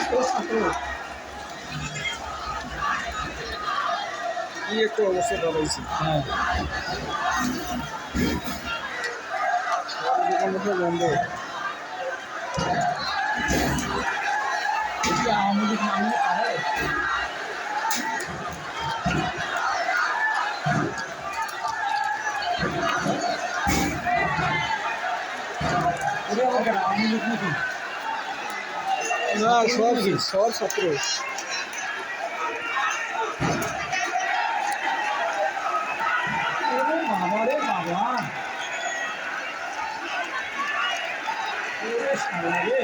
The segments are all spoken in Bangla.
কি একটু অবস্থা দাঁড়াইছে। হ্যাঁ দোকান বসে বন্ধ। আওয়ামী লীগ নামে পারে আওয়ামী লীগ নাকি না, সব সব ছাত্র। বাবা রে বাবা সারা রে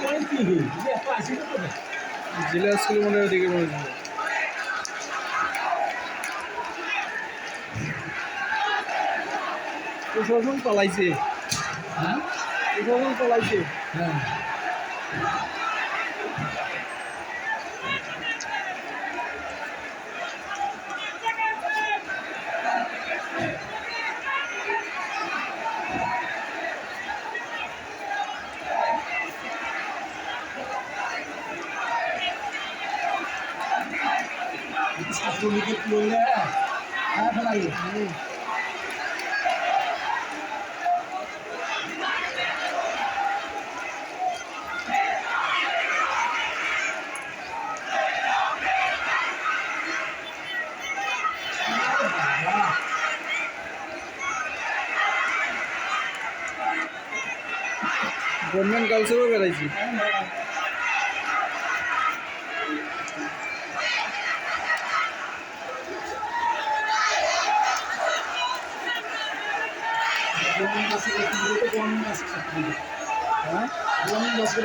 ওই কি এত আসি না তো জেলা স্কুল মনে হয় ওদিকে মনে হয়। প্রশাসন পালাইছে। হ্যাঁ প্রশাসন পালাইছে। হ্যাঁ ছাত্রলীগের করলে হ্যাঁ ফেলাই গভর্নমেন্ট গার্লসেরও বেড়াইছি। গ্রামীণ বাসে গভর্নমেন্ট বাসে ছাত্রলীগ হ্যাঁ গ্রামীণ বাসে